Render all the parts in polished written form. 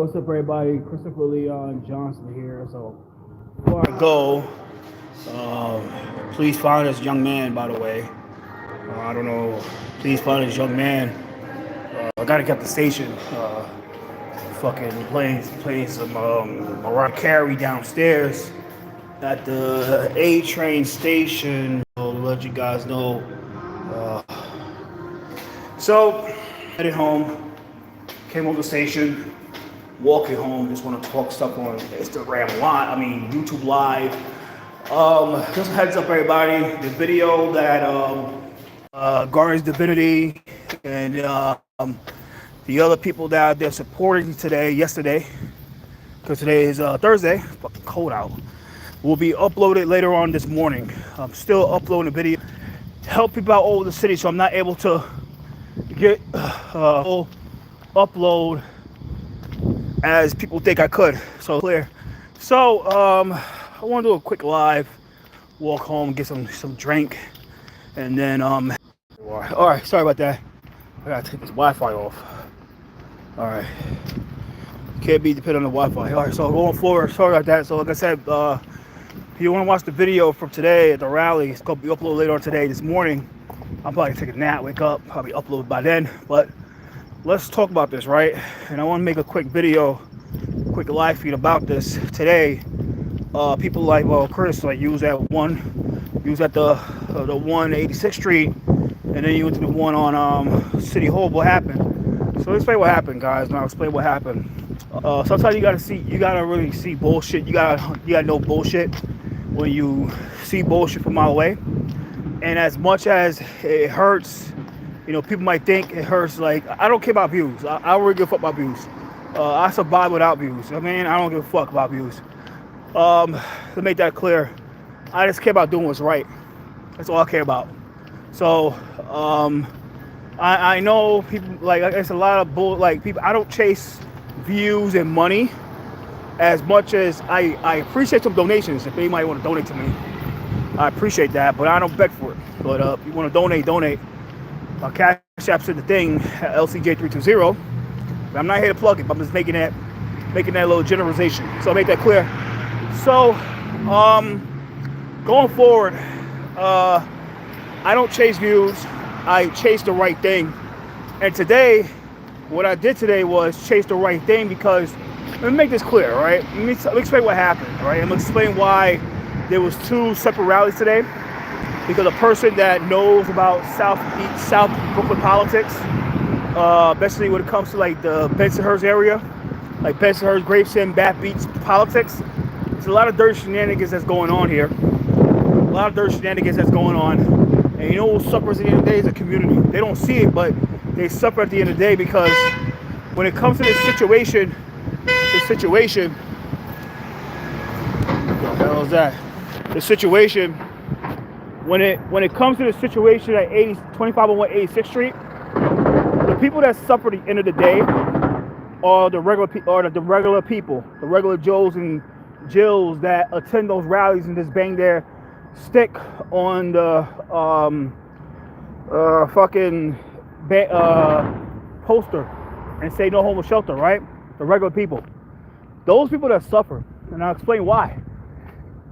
what's up, everybody? Christopherleonjohnson here. So, before I go, please find this young man, by the way. I don't know. Please find this young man. I gotta get the station. Fucking playing some Mariah Carey downstairs at the A train station. So, to let you guys know. So, headed home. Came over the station. Walking home, just want to talk stuff on Instagram Live. YouTube Live. Just a heads up, everybody. The video that Guardians Divinity and the other people that they're supporting yesterday, because today is Thursday, fucking cold out, will be uploaded later on this morning. I'm still uploading the video. Help people out all over the city, so I'm not able to get full upload as people think I could. So clear. So I want to do a quick live, walk home, get some drink, and then all right, sorry about that. I gotta take this Wi-Fi off. All right, can't be dependent on the Wi-Fi. All right, so going forward, sorry about that. So like I said, if you want to watch the video from today at the rally, it's gonna be uploaded later on today. This morning I'm probably gonna take a nap, wake up, probably upload by then. But let's talk about this, right? And I want to make a quick video, quick live feed about this today. People like, well, Chris, like, use at the 186th Street, and then you went to the one on City Hall. What happened? So let's explain what happened, guys. And I'll explain what happened. Sometimes you gotta really see bullshit. You gotta know bullshit when you see bullshit from a mile away. And as much as it hurts, people might think it hurts. Like, I don't care about views. I don't really give a fuck about views. I survive without views. I don't give a fuck about views. To make that clear, I just care about doing what's right. That's all I care about. So, I know people, like, it's a lot of bull, like, people. I don't chase views and money as much as I appreciate some donations. If anybody want to donate to me, I appreciate that, but I don't beg for it. But if you want to donate. Cash app's in the thing, LCJ320. I'm not here to plug it, but I'm just making that little generalization. So I'll make that clear. So, going forward, I don't chase views. I chase the right thing. And today, what I did today was chase the right thing because, let me make this clear, all right? Let me explain what happened, all right? I'm going to explain why there was two separate rallies today. Because a person that knows about South Brooklyn politics, especially when it comes to like the Bensonhurst area, like Bensonhurst, Gravesend, Bath Beach politics, there's a lot of dirty shenanigans that's going on here. A lot of dirty shenanigans that's going on. And who suffers at the end of the day is a community. They don't see it, but they suffer at the end of the day because when it comes to this situation, what the hell is that? The situation. When it comes to the situation at 2501 86th Street, the people that suffer at the end of the day are the regular people, the regular Joes and Jills that attend those rallies and just bang their stick on the poster and say no homeless shelter, right? The regular people. Those people that suffer, and I'll explain why.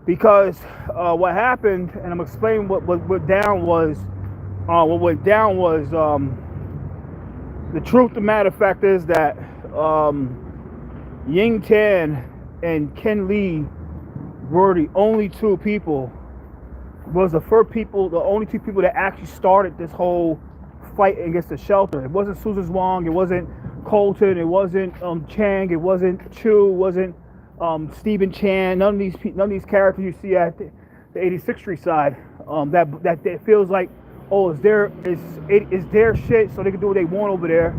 Because what happened, and I'm explaining what went down was, the truth of the matter fact is that Ying Tan and Ken Lee were the only two people, the only two people that actually started this whole fight against the shelter. It wasn't Susan Zhuang, it wasn't Colton, it wasn't Chang, it wasn't Chu, it wasn't Stephen Chan, none of these characters you see at the 86th Street side, that it feels like, oh, it's their shit, so they can do what they want over there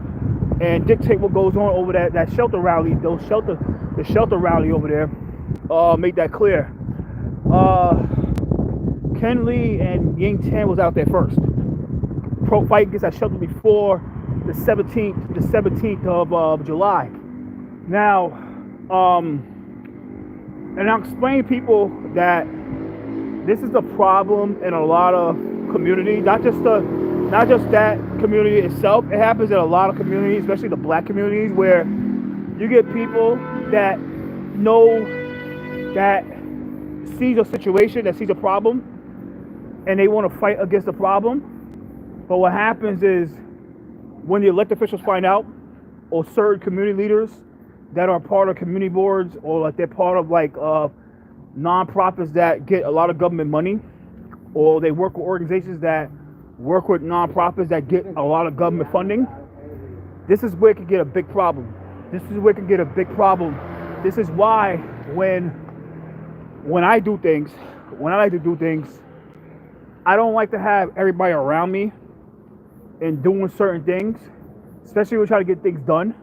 and dictate what goes on over that shelter rally, the shelter rally over there. Make that clear. Ken Lee and Ying Tan was out there first, fight against that shelter before the 17th of July. Now, and I'll explain to people that this is the problem in a lot of communities, not just that community itself. It happens in a lot of communities, especially the black communities, where You get people that know, that sees a situation, that sees a problem, and they want to fight against the problem. But what happens is when the elected officials find out, or certain community leaders that are part of community boards, or like they're part of like nonprofits that get a lot of government money, or they work with organizations that work with nonprofits that get a lot of government funding, this is where it can get a big problem. This is where it can get a big problem. This is why when I do things, when I like to do things, I don't like to have everybody around me and doing certain things, especially when we try to get things done.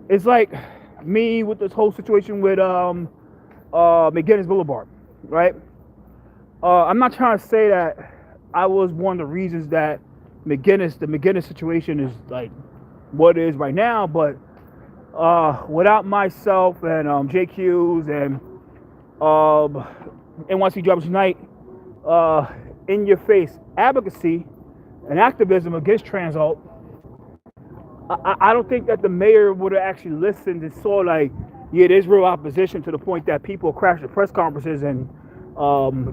It's like me with this whole situation with McGinnis Boulevard, right? I'm not trying to say that I was one of the reasons that the McGinnis situation is like what it is right now, but without myself and JQs and NYC Drivers Unite in your face advocacy and activism against Transalt, I don't think that the mayor would have actually listened and saw like, yeah, there's real opposition, to the point that people crashed the press conferences and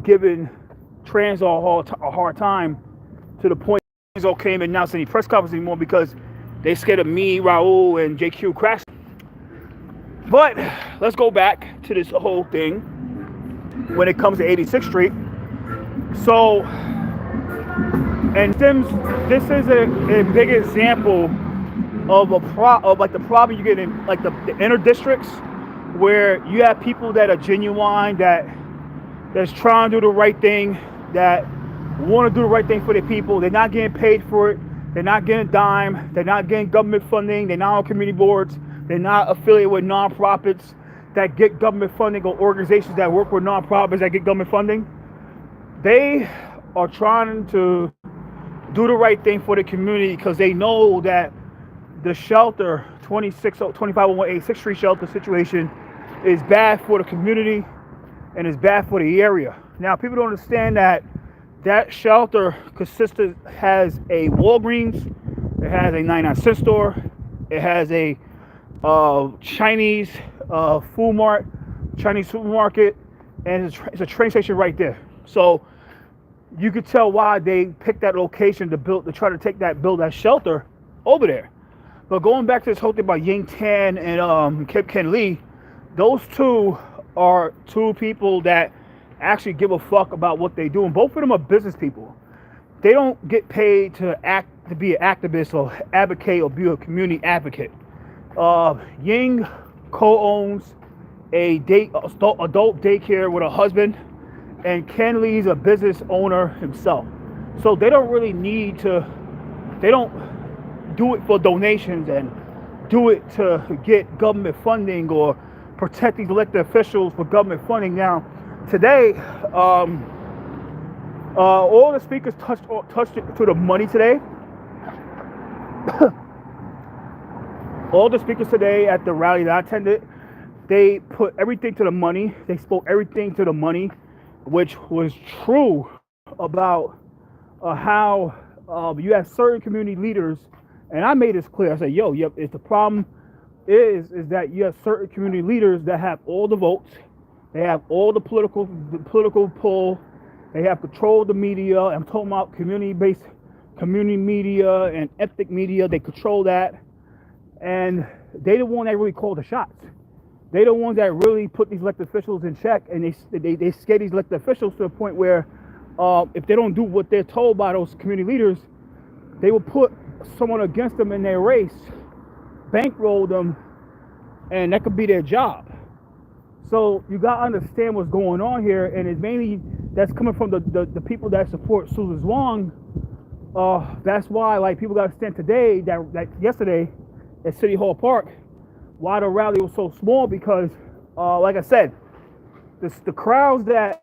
giving Transalt a hard time, to the point Transalt came and announced any press conference anymore because they scared of me, Raul, and JQ crashing. But let's go back to this whole thing when it comes to 86th Street. So, and this is a big example of the problem you get in like the inner districts, where you have people that are genuine, that's trying to do the right thing, that want to do the right thing for their people. They're not getting paid for it. They're not getting a dime. They're not getting government funding. They're not on community boards. They're not affiliated with nonprofits that get government funding, or organizations that work with nonprofits that get government funding. They are trying to do the right thing for the community because they know that the shelter, 25018 6th Street shelter situation, is bad for the community and is bad for the area. Now, people don't understand that shelter has a Walgreens, it has a 99-cent store, it has a Chinese Chinese supermarket, and it's a train station right there. So you could tell why they picked that location to try to build that shelter over there. But going back to this whole thing about Ying Tan and Ken Lee, those two are two people that actually give a fuck about what they do, and both of them are business people. They don't get paid to be an activist or advocate or be a community advocate. Ying co-owns adult daycare with her husband, and Ken Lee's a business owner himself. So they don't really need to. They don't do it for donations and do it to get government funding or protect these elected officials for government funding. Now, today, all the speakers touched it to the money today. All the speakers today at the rally that I attended, they put everything to the money. They spoke everything to the money, which was true about how you have certain community leaders. And I made this clear. I said, if the problem is that you have certain community leaders that have all the votes, they have all the political pull, they have control of the media. I'm talking about community media and ethnic media. They control that, and they the one that really call the shots. They the ones that really put these elected officials in check, and they scare these elected officials to the point where if they don't do what they're told by those community leaders, they will put someone against them in their race, bankroll them, and that could be their job. So you gotta understand what's going on here, and it's mainly that's coming from the people that support Susan Zhuang. That's why, like, people gotta understand today that yesterday at City Hall Park, why the rally was so small, because like I said, the crowd that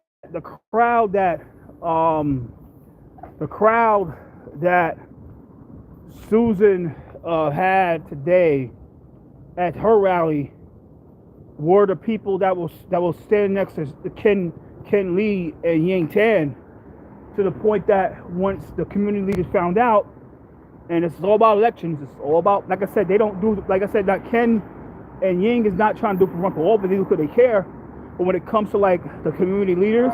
Susan had today at her rally were the people that was standing next to Ken Lee and Ying Tan, to the point that once the community leaders found out, and it's all about elections, it's all about, like I said, they don't do, like I said, that Ken And Ying is not trying to do for run for office because they care. But when it comes to like the community leaders,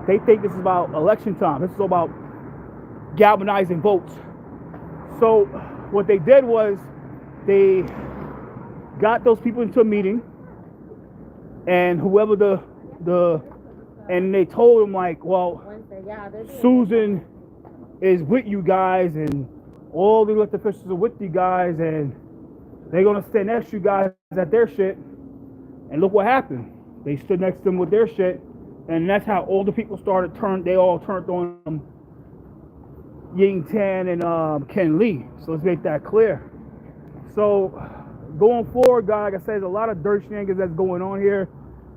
they think this is about election time. This is about galvanizing votes. So what they did was they got those people into a meeting, and whoever and they told them like, well, Susan is with you guys, and all the elected officials are with you guys, and they're gonna stand next to you guys at their shit. And look what happened. They stood next to them with their shit, and that's how all the people they all turned on Ying Tan and Ken Lee. So let's make that clear. So going forward, guys, like I said, there's a lot of dirt shenanigans that's going on here.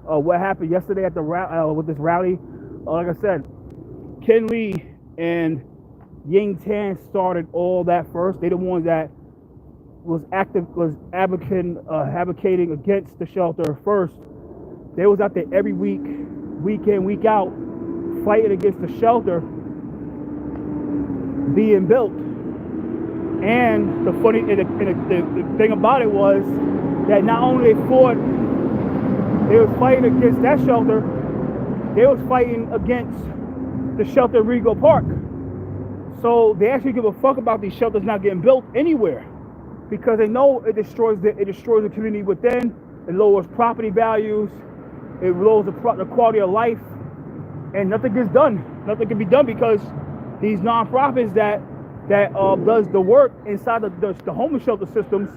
What happened yesterday at the with this rally? Like I said, Ken Lee and Ying Tan started all that first. They the ones that was advocating against the shelter first. They was out there every week, week in, week out, fighting against the shelter being built. And the thing about it was that not only they was fighting against that shelter, they was fighting against the shelter in Rego Park. So they actually give a fuck about these shelters not getting built anywhere, because they know it destroys the community within. It lowers property values. It lowers the quality of life, and nothing gets done. Nothing can be done because these nonprofits that does the work inside the homeless shelter systems,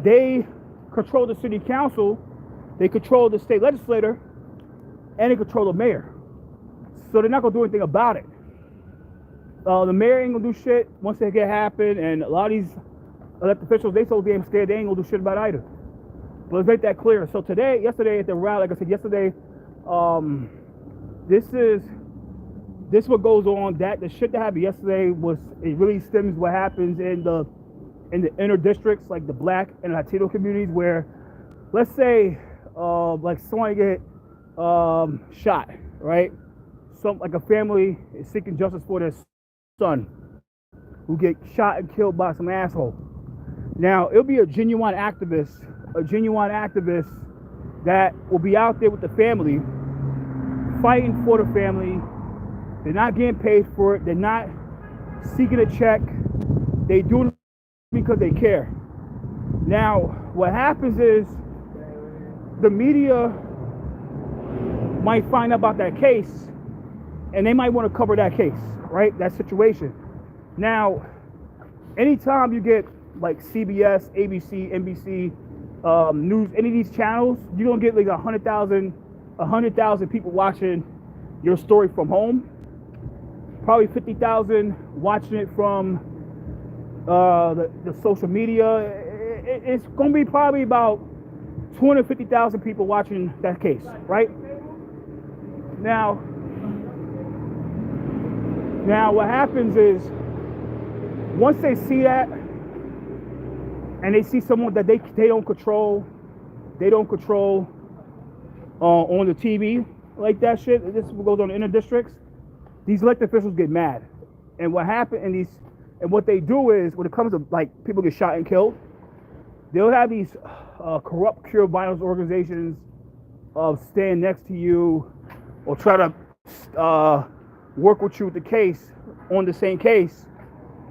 they control the city council, they control the state legislator, and they control the mayor. So they're not gonna do anything about it. The mayor ain't gonna do shit once they get happen, and a lot of these elected officials, they so damn scared they ain't gonna do shit about it either. But let's make that clear. So yesterday at the rally, like I said yesterday, this what goes on. That the shit that happened yesterday it really stems what happens in the inner districts, like the Black and Latino communities, where let's say like someone get shot, right? Like a family is seeking justice for their son who get shot and killed by some asshole. Now it'll be a genuine activist that will be out there with the family, fighting for the family. They're not getting paid for it. They're not seeking a check. They do it because they care. Now, what happens is the media might find out about that case, and they might want to cover that case, right? That situation. Now, anytime you get like CBS, ABC, NBC, news, any of these channels, you're gonna get like 100,000 people watching your story from home. Probably 50,000 watching it from the social media. It's gonna be probably about 250,000 people watching that case, right? Now what happens is once they see that, and they see someone that they don't control on the TV like that shit. This goes on the inner districts. These elected officials get mad, and what happened and what they do is when it comes to like people get shot and killed, they'll have these corrupt cure violence organizations stand next to you or try to work with you with the case on the same case,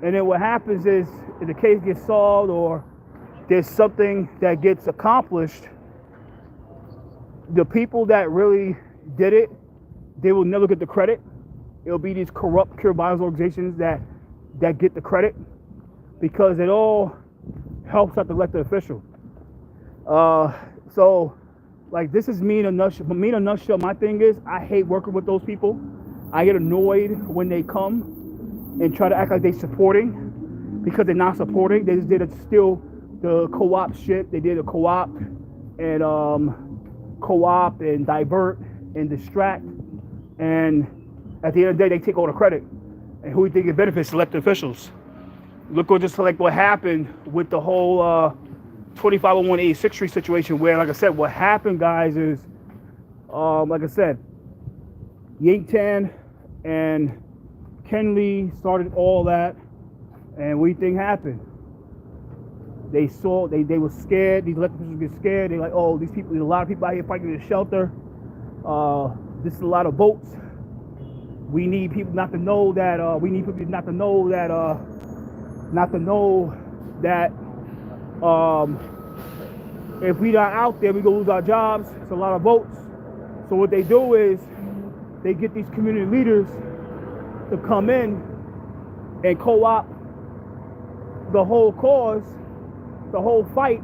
and then what happens is if the case gets solved or there's something that gets accomplished, the people that really did it, they will never get the credit. It'll be these corrupt cure violence organizations that get the credit because it all helps out the elected official. So like this is me in a nutshell. My thing is I hate working with those people. I get annoyed when they come and try to act like they're supporting because they're not supporting. They just did it still the co-op shit. They did a co-op and divert and distract, and at the end of the day they take all the credit. And who do you think it benefits? Elected officials. Look what happened with the whole 2501 86th Street situation, where like I said, what happened, guys, is like I said, Ying Tan and Ken Lee started all that, and what do you think happened? They were scared. These elected officials get scared. They're like, oh, these people, there's a lot of people out here fighting in the shelter. This is a lot of votes. We need people not to know that. If we not out there, we gonna lose our jobs. It's a lot of votes. So what they do is they get these community leaders to come in and co-opt the whole cause, the whole fight,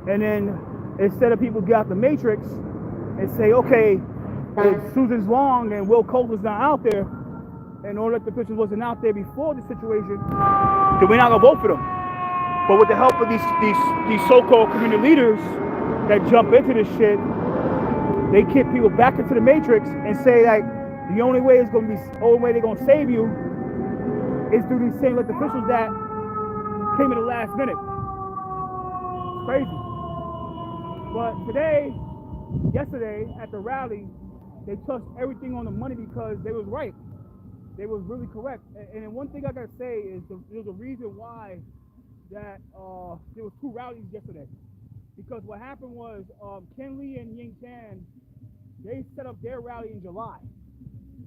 and then instead of people get out the matrix and say, okay, if Susan Zhuang and Will Colton's not out there, and all elected officials wasn't out there before the situation, then we're not gonna vote for them. But with the help of these so-called community leaders that jump into this shit, they kick people back into the matrix and say like the only way they're gonna save you is through these same elected officials that came in the last minute. It's crazy. But yesterday at the rally, they touched everything on the money because they was right. They was really correct. And then one thing I gotta say is there's a reason why that there was 2 rallies yesterday. Because what happened was Ken Lee and Ying Tan, they set up their rally in July.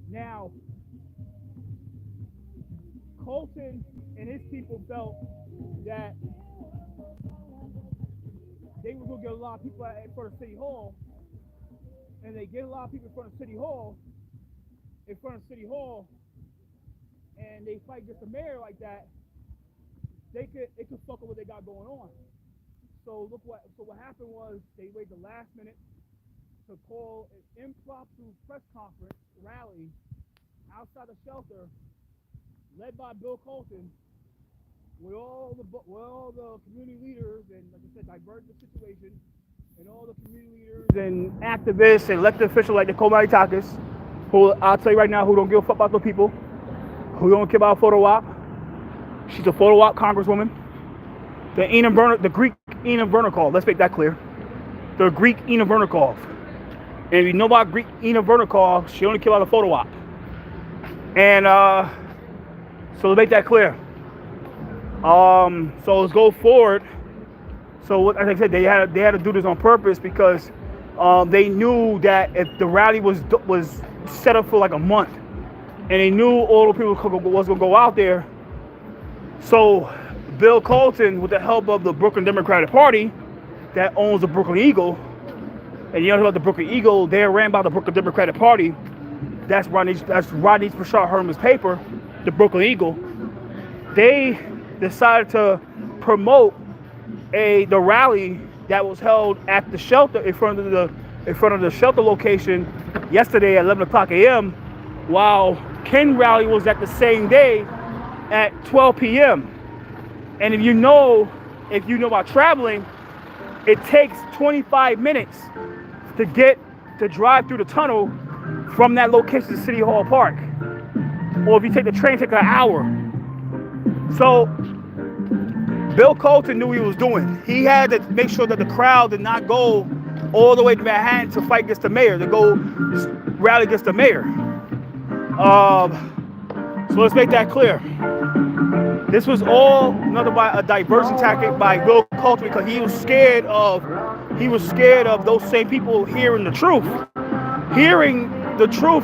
Now, Colton and his people felt that they were gonna get a lot of people in front of City Hall, and they get a lot of people in front of City Hall, and they fight against the mayor like that, it could fuck up what they got going on. So what happened was they waited the last minute to call an impromptu press conference rally outside the shelter, led by Bill Colton, with all the community leaders, and like I said, divert the situation, and all the community leaders and activists and elected officials like Nicole Maritakis, who I'll tell you right now, who don't give a fuck about those people, who don't care about photo op. She's a photo op congresswoman. The Greek Ina Vernikov, let's make that clear. The Greek Ina Vernikov. And if you know about Greek Ina Vernikov, she only cared about a photo op. And so let's make that clear. So let's go forward. So like I said, they had to do this on purpose because they knew that if the rally was set up for like a month, and they knew all the people was gonna go out there. So Bill Colton, with the help of the Brooklyn Democratic Party that owns the Brooklyn Eagle, and you know about the Brooklyn Eagle, they're ran by the Brooklyn Democratic Party. That's Rodney Bashar Herman's paper, the Brooklyn Eagle. They decided to promote the rally that was held at the shelter in front of the shelter location yesterday at 11 o'clock a.m. while Ken rally was at the same day at 12 p.m. And if you know about traveling, it takes 25 minutes to drive through the tunnel from that location to City Hall Park. Or if you take the train, it takes an hour. So Bill Colton knew what he was doing. He had to make sure that the crowd did not go all the way to Manhattan to fight against the mayor, to go rally against the mayor. So let's make that clear. This was all another a diversion tactic by Bill Colton because he was scared of those same people hearing the truth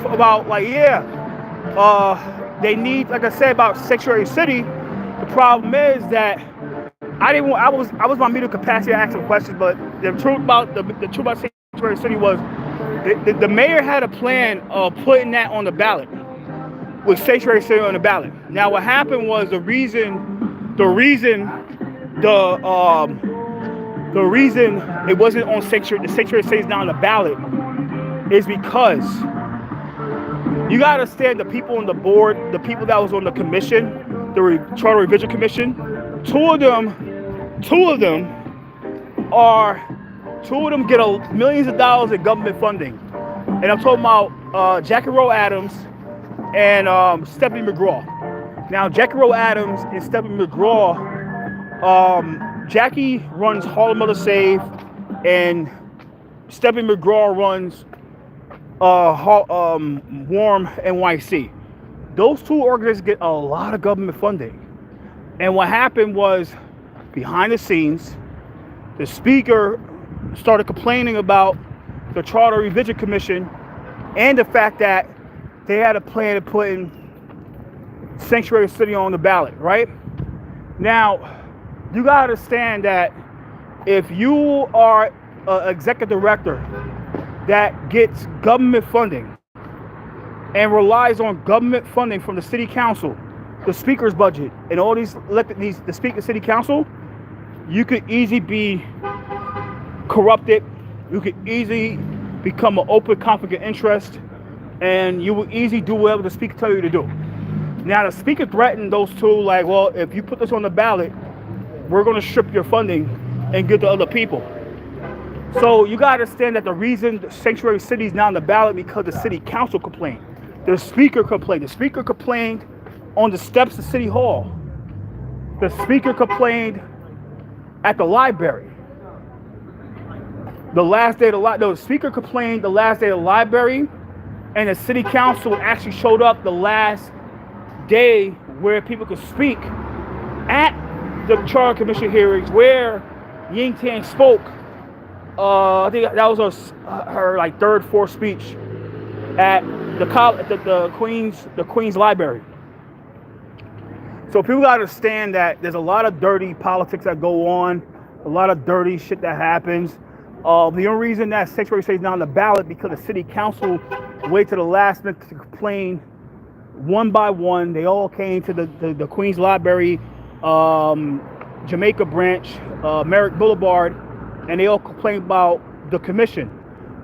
about they need, like I said about Sanctuary City. The problem is that I was my media capacity to ask some questions, but the truth about Sanctuary City was the mayor had a plan of putting that on the ballot, with Sanctuary City on the ballot. Now what happened was the reason it wasn't on the Sanctuary City is not on the ballot is because you gotta understand the people on the board, the people that was on the commission, the Charter Revision Commission. Two of them get millions of dollars in government funding, and I'm talking about Jackie Rowe Adams and Stephanie McGraw. Now, Jackie Rowe Adams and Stephanie McGraw, Jackie runs Harlem Mother Save, and Stephanie McGraw runs Warm NYC. Those two organizations get a lot of government funding. And what happened was, behind the scenes. The speaker started complaining about the Charter Revision Commission and the fact that they had a plan of putting Sanctuary City on the ballot, right? Now, you gotta understand that if you are an executive director that gets government funding and relies on government funding from the city council, the speaker's budget, and all these the speaker city council, you could easily be corrupted. You could easily become an open conflict of interest, and you will easily do whatever the speaker tell you to do. Now, the speaker threatened those two, like, well, if you put this on the ballot, we're going to strip your funding and give to other people. So you got to understand that the reason the Sanctuary City is not on the ballot because the city council complained. The speaker complained. The speaker complained on the steps of City Hall. The speaker complained at the library. The speaker complained the last day of the library, and the city council actually showed up the last day where people could speak at the Charter Commission hearings where Ying Tan spoke. I think that was her like third, fourth speech at the Queen's Library. So people gotta understand that there's a lot of dirty politics that go on, a lot of dirty shit that happens. The only reason that Sanctuary City is not on the ballot because the city council waited to the last minute to complain one by one. They all came to the Queen's Library, Jamaica branch, Merrick Boulevard, and they all complained about the commission.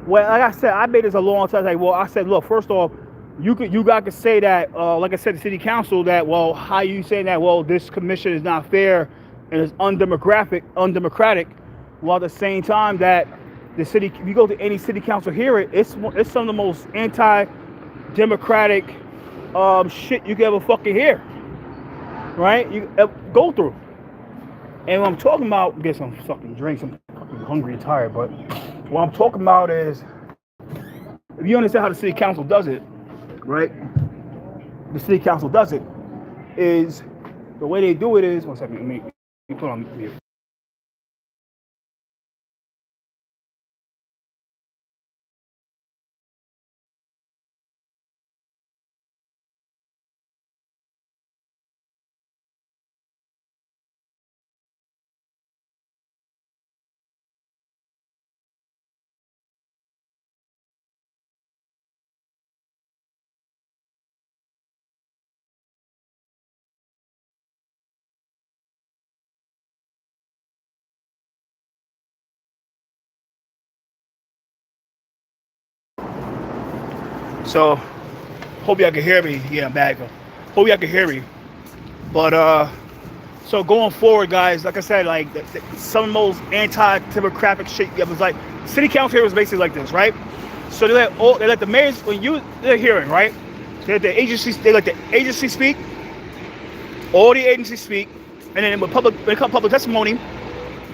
Well, like I said, I made this a long time. Like, well, I said, look, first off, you guys could say that, like I said, the city council, that, well, how you saying that? Well, this commission is not fair and it's undemocratic, while at the same time that the city, if you go to any city council hearing, it's some of the most anti-democratic shit you can ever fucking hear, right? You go through. And what I'm talking about, get some fucking drinks. I'm fucking hungry and tired, but what I'm talking about is, if you understand how the city council does it, right? The city council does it is, the way they do it is, one second, let me put on mute. So, hope y'all can hear me. Yeah, I'm back. Hope y'all can hear me. But, so going forward, guys, like I said, like, some of the most anti-democratic shit you ever, like, city council here was basically like this, right? So they let the mayors, they're hearing, right? They let the agency speak, all the agencies speak, and then when it comes public testimony,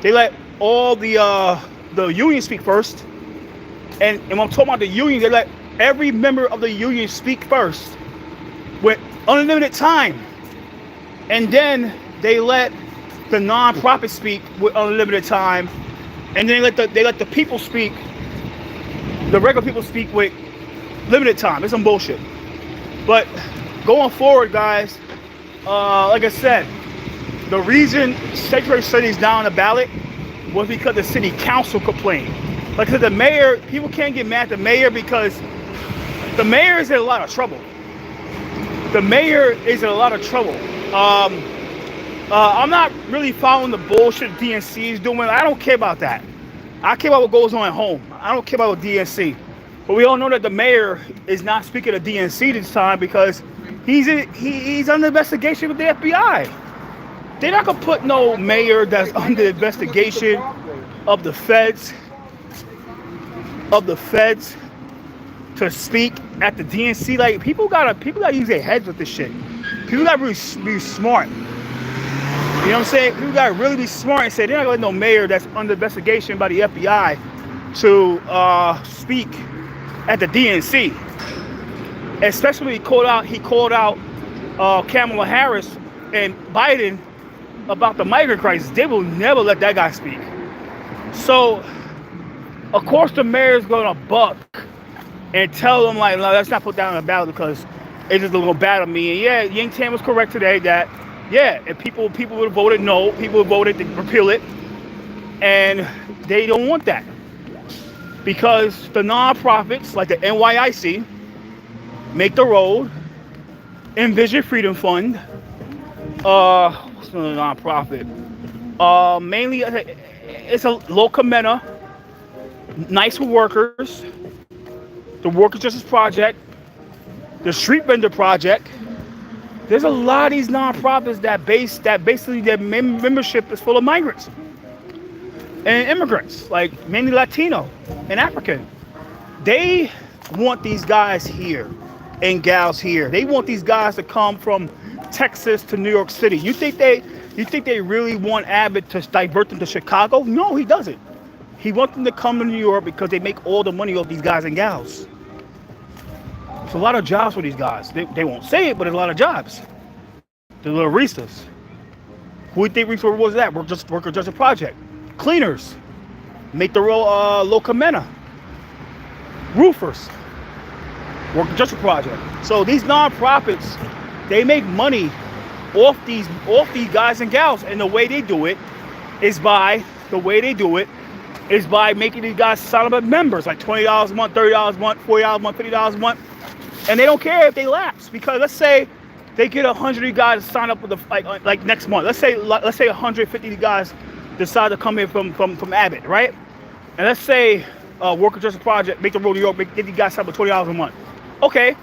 they let all the unions speak first. And when I'm talking about the union, they let every member of the union speak first with unlimited time, and then they let the non-profit speak with unlimited time, and then they let the people speak, the regular people speak with limited time. It's some bullshit. But going forward, guys, like I said, the reason Sanctuary City is down on the ballot was because the city council complained. Like I said, the mayor, people can't get mad at the mayor because the mayor is in a lot of trouble. The mayor is in a lot of trouble. I'm not really following the bullshit DNC is doing. I don't care about that. I care about what goes on at home. I don't care about what DNC. But we all know that the mayor is not speaking to DNC this time because he's under investigation with the FBI. They're not gonna put no mayor that's under investigation of the feds to speak at the DNC. Like, people gotta use their heads with this shit. People gotta really be smart. You know what I'm saying? People gotta really be smart and say they're not gonna let no mayor that's under investigation by the FBI to speak at the DNC. Especially he called out Kamala Harris and Biden about the migrant crisis, they will never let that guy speak. So, of course, the mayor's gonna buck and tell them like, no, let's not put that on the ballot because it's just a little bad on me. And yeah, Yang Tan was correct today that yeah, if people would have voted no, people would voted to repeal it, and they don't want that because the nonprofits like the NYIC, Make the Road, Envision Freedom Fund, what's another nonprofit? Mainly it's a local MENA, Nice for Workers, the Workers Justice Project, the Street Vendor Project. There's a lot of these nonprofits that basically their membership is full of migrants and immigrants, like mainly Latino and African. They want these guys here and gals here. They want these guys to come from Texas to New York City. You think they really want Abbott to divert them to Chicago? No, he doesn't. He wants them to come to New York because they make all the money off these guys and gals. It's a lot of jobs for these guys. They won't say it, but there's a lot of jobs. The little Ristas. Who do you think Rista was that? Worker Justice Project. Cleaners. Make the Road Local MENA. Roofers. Worker Justice Project. So these nonprofits, they make money off these guys and gals. And the way they do it is by making these guys sign up as members, like $20 a month, $30 a month, $40 a month, $50 a month. And they don't care if they lapse, because let's say they get 100 guys to sign up with like next month. Let's say 150 guys decide to come in from Abbott, right? And let's say Worker Justice Project, Make the Road New York, get these guys sign up with $20 a month. Okay,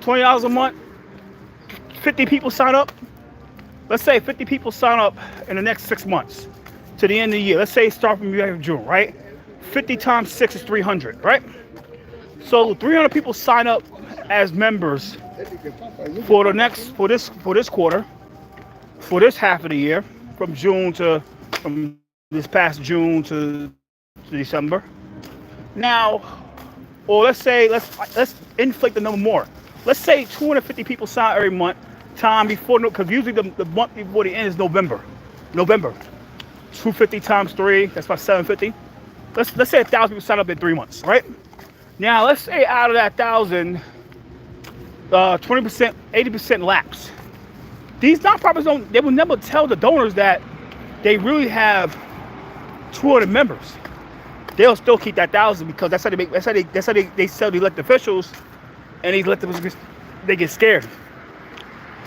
$20 a month, 50 people sign up. Let's say 50 people sign up in the next 6 months to the end of the year. Let's say start from June, right? 50 times 6 is 300, right? So 300 people sign up as members for this quarter, for this half of the year, from this past June to December. Now, or let's inflate the number more. Let's say 250 people sign every month. Time before, because usually the month before the end is November. 250 times 3, that's about 750. Let's say 1,000 people sign up in 3 months, right? Now let's say out of that 1,000, 20%, 80% lapse. These nonprofits they will never tell the donors that they really have 200 members. They'll still keep that 1,000 because that's how they sell the elected officials, and these elected officials they get scared.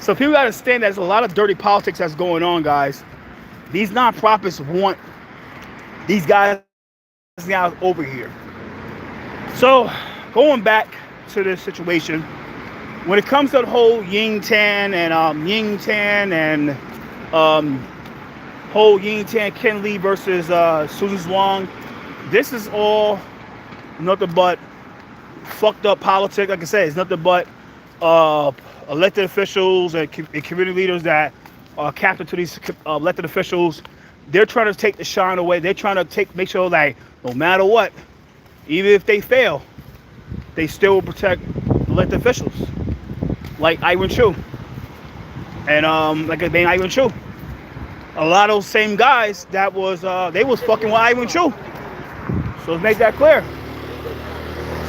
So people gotta understand that there's a lot of dirty politics that's going on, guys. These nonprofits want these guys now over here. So going back to this situation, when it comes to the whole Yang Tan and whole Yang Tan Ken Lee versus Susan Zhuang, this is all nothing but fucked up politics. Like I said, it's nothing but elected officials and community leaders that are captive to these elected officials. They're trying to take the shine away. They're trying to make sure that no matter what, even if they fail, they still will protect elected officials, like Ivan Chu, and like Ivan Chu. A lot of those same guys that was they was fucking with Ivan Chu. So let's make that clear.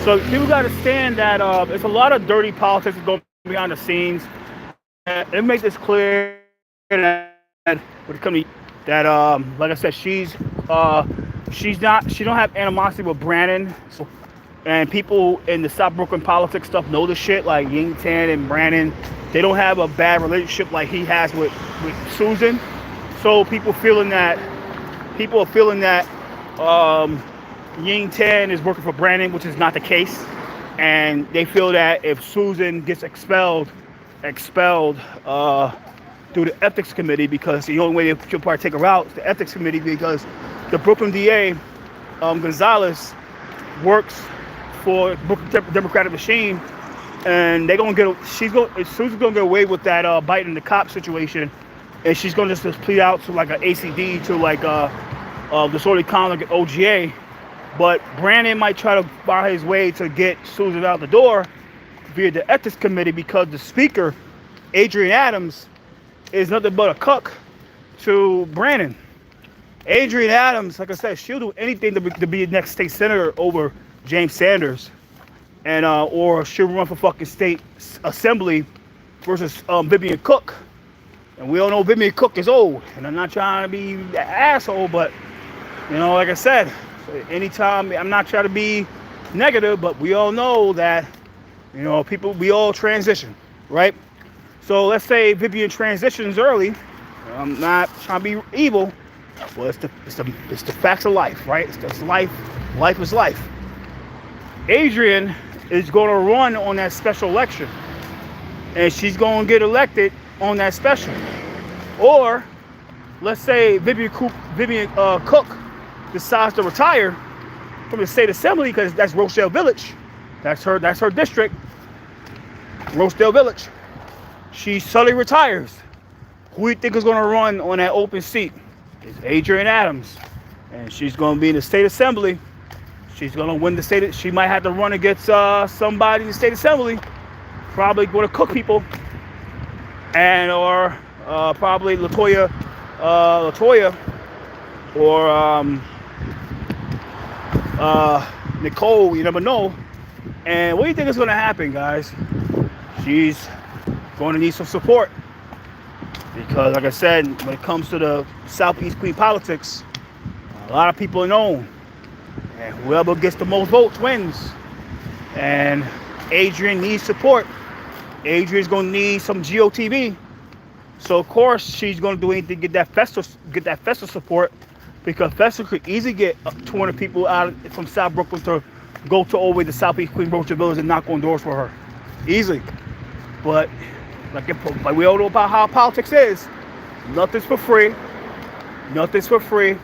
So people got to understand that there's a lot of dirty politics going behind the scenes. And let me make this clear that when it comes to that, like I said, she don't have animosity with Brandon. So, and people in the South Brooklyn politics stuff know the shit, like Yang Tan and Brandon. They don't have a bad relationship like he has with Susan. So people are feeling that Yang Tan is working for Brandon, which is not the case. And they feel that if Susan gets expelled through the ethics committee, because the only way they can probably take her out is the ethics committee, because the Brooklyn DA, Gonzalez, works for Brooklyn Democratic machine, and Susan's gonna get away with that biting the cop situation, and she's gonna just plead out to like an ACD, to like disorderly conduct, OGA. But Brandon might try to find his way to get Susan out the door via the ethics committee, because the speaker, Adrian Adams, is nothing but a cuck to Brandon. Adrian Adams, like I said, she'll do anything to be the next state senator over James Sanders, and or she'll run for fucking state assembly versus Vivian Cook. And we all know Vivian Cook is old, and I'm not trying to be an asshole, but you know, like I said, anytime, I'm not trying to be negative, but we all know that, you know, we all transition, right? So let's say Vivian transitions early. I'm not trying to be evil. Well, it's the facts of life, right? It's just life. Life is life. Adrian is going to run on that special election, and she's going to get elected on that special. Or let's say Vivian Cook decides to retire from the state assembly, because that's Rosedale Village. That's her district. Rosedale Village. She suddenly retires. Who do you think is going to run on that open seat? It's Adrian Adams, and she's going to be in the state assembly. She's going to win the state. She might have to run against somebody in the state assembly, probably going to Cook people, and or probably Latoya, or Nicole. You never know. And what do you think is going to happen, guys? She's going to need some support. Because, like I said, when it comes to the Southeast Queen politics, a lot of people are known. And whoever gets the most votes wins. And Adrian needs support. Adrian's going to need some GOTV. So, of course, she's going to do anything to get that Festa support. Because Festa could easily get 200 people out from South Brooklyn to go to over the Southeast Queen Rosedale Village and knock on doors for her. Easily. But like we all know about how politics is. Nothing's for free. Nothing's for free.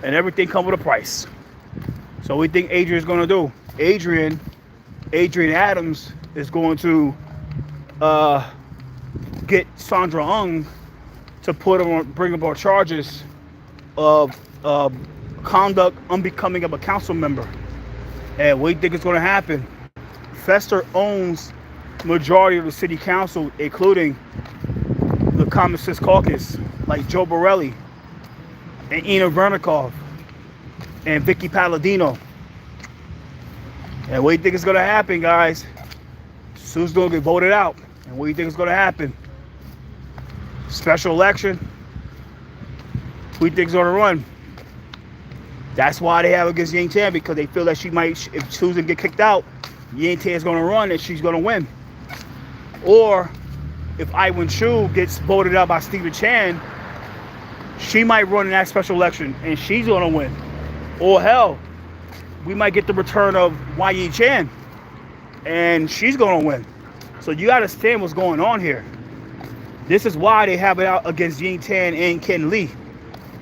And everything comes with a price. So what do you think Adrian's going to do? Adrian Adams is going to get Sandra Ung to bring up charges of conduct unbecoming of a council member. And what do you think is going to happen? Fester owns majority of the city council, including the Common Sense Caucus, like Joe Borelli and Ina Vernikov and Vicky Palladino. And what do you think is going to happen, guys? Sue's going to get voted out. And what do you think is going to happen? Special election. Who do you think is going to run? That's why they have against Yang Tan, because they feel that she might, if Susan get kicked out, Yang Tan is going to run and she's going to win. Or if Iwan Chu gets voted out by Stephen Chan, she might run in that special election and she's going to win. Or hell, we might get the return of Yi Chan and she's going to win. So you got to understand what's going on here. This is why they have it out against Yang Tan and Ken Lee.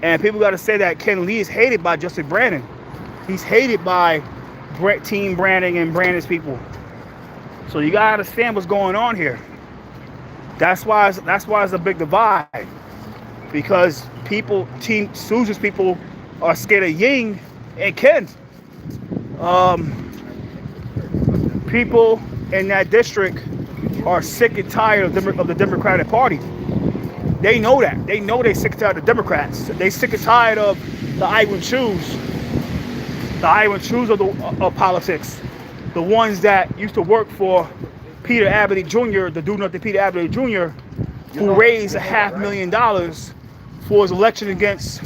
And people got to say that Ken Lee is hated by Justin Brandon. He's hated by Team Branding and Brandon's people. So you gotta understand what's going on here. That's why it's a big divide. Because Team Susan's people are scared of Ying and Ken. People in that district are sick and tired of the Democratic Party. They know that. They know they're sick and tired of the Democrats. They sick and tired of the Iwan Chus. The Iwan Chus of politics. The ones that used to work for Peter Abbott Jr., the do-nothing Peter Abbott Jr., who raised $500,000 for his election against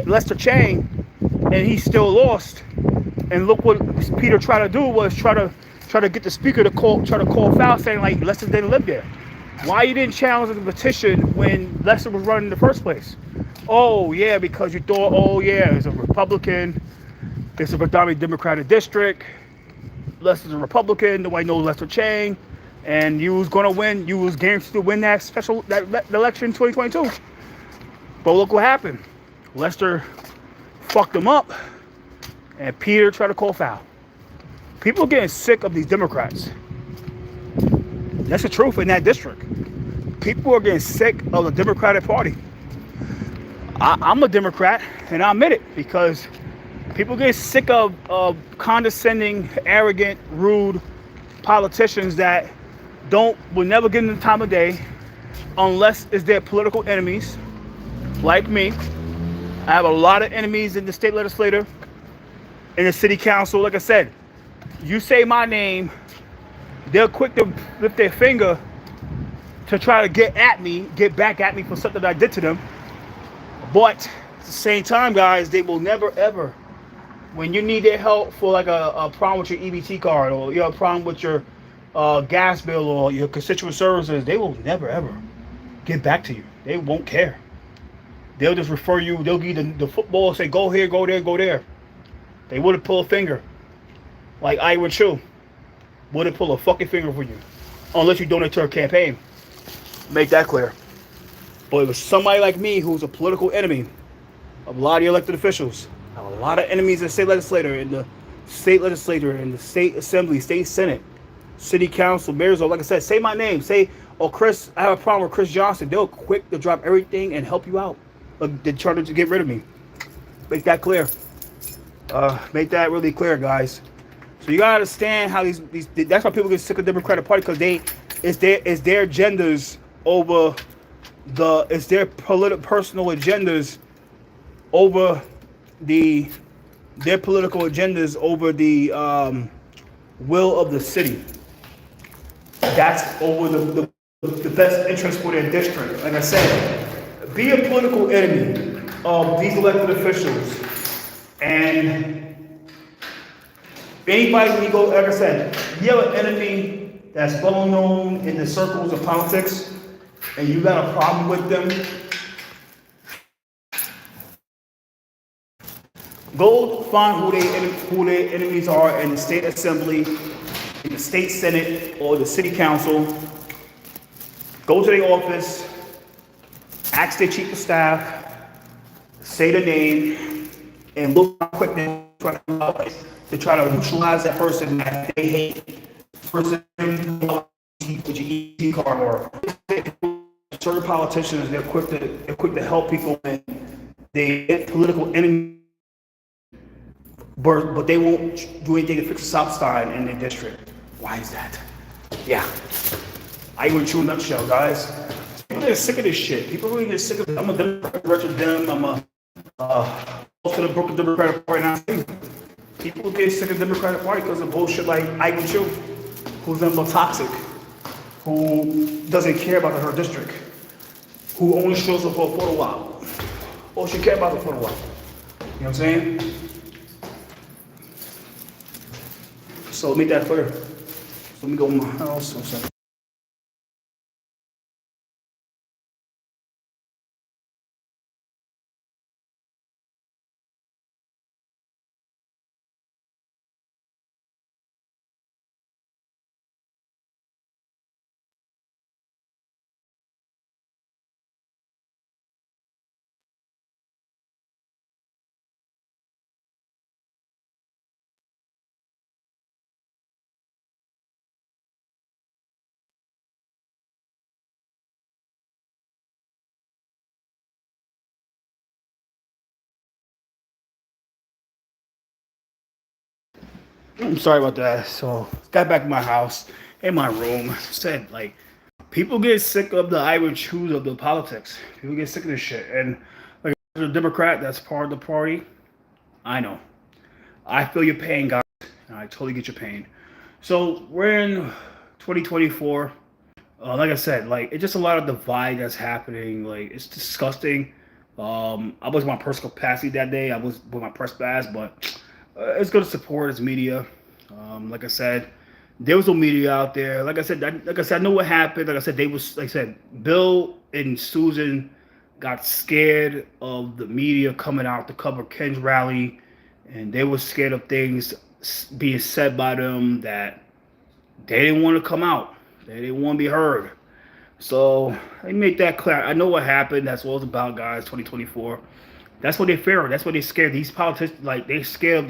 Lester Chang, and he still lost. And look what Peter tried to do was try to get the speaker to call foul, saying like Lester didn't live there. Why you didn't challenge the petition when Lester was running in the first place? Oh yeah, because you thought, oh yeah, it's a Republican. It's a predominantly Democratic district. Lester's a Republican. Nobody knows Lester Chang, and you was gonna win. You was guaranteed to win that election in 2022. But look what happened. Lester fucked him up, and Peter tried to call foul. People are getting sick of these Democrats. That's the truth in that district. People are getting sick of the Democratic Party. I'm a Democrat, and I admit it, because people get sick of condescending, arrogant, rude politicians that will never get in the time of day. unless it's their political enemies, like me. I have a lot of enemies in the state legislature, in the city council. Like I said, you say my name, they're quick to lift their finger to try to get back at me for something that I did to them. But at the same time, guys, they will never ever, when you need their help for like a problem with your EBT card, or you have a problem with your gas bill or your constituent services, they will never ever get back to you. They won't care. They'll just refer you. They'll give you the football, say go here, go there, go there. They wouldn't pull a finger like I would you. Wouldn't pull a fucking finger for you unless you donate to her campaign. Make that clear. But it was somebody like me who's a political enemy of a lot of the elected officials. I have a lot of enemies in the state legislature, in the state assembly, state senate, city council, mayor's. Like I said, say my name. Say, oh, Chris, I have a problem with Chris Johnson. They'll quick to drop everything and help you out. They're trying to get rid of me. Make that clear. Make that really clear, guys. So you gotta understand how these that's why people get sick of the Democratic Party, because it's their agendas over it's their personal agendas over their political agendas over the will of the city. That's over the best interest for their district. Like I said, be a political enemy of these elected officials, and anybody when you go, like I said, you have an enemy that's well known in the circles of politics, and you got a problem with them, go find who their enemies are in the state assembly, in the state senate, or the city council. Go to their office, ask their chief of staff, say the name, and look how quick they try to neutralize that person that they hate. Person with your ET card, or certain politicians, they're quick to help people when they get political enemies, but they won't do anything to fix the South Side in their district. Why is that? Yeah. I went you in a nutshell, guys. People get sick of this shit. People really get sick of it. I'm a Democrat, Richard Dem. I'm a most of the Brooklyn Democratic Party now. People get sick of the Democratic Party because of bullshit like I went you, who's nothing but toxic, who doesn't care about her district, who only shows up for a photo op. All she cares about the photo op. You know what I'm saying? So make that clear. So let me go in my house. One second. I'm sorry about that. So got back in my house, in my room. Said like, people get sick of the Iron shoes of the politics. People get sick of this shit. And like, as a Democrat, that's part of the party. I know. I feel your pain, guys. And I totally get your pain. So we're in 2024. Like I said, like it's just a lot of divide that's happening. Like it's disgusting. I was in my personal capacity that day. I was with my press pass, but it's good to support its media. Like I said, there was no media out there. Like I said, I know what happened. Like I said, Bill and Susan got scared of the media coming out to cover Ken's rally, and they were scared of things being said by them that they didn't want to come out. They didn't want to be heard. So I make that clear. I know what happened. That's what it's about, guys. 2024. That's what they fear. That's what they scared. These politicians, like, they scared of the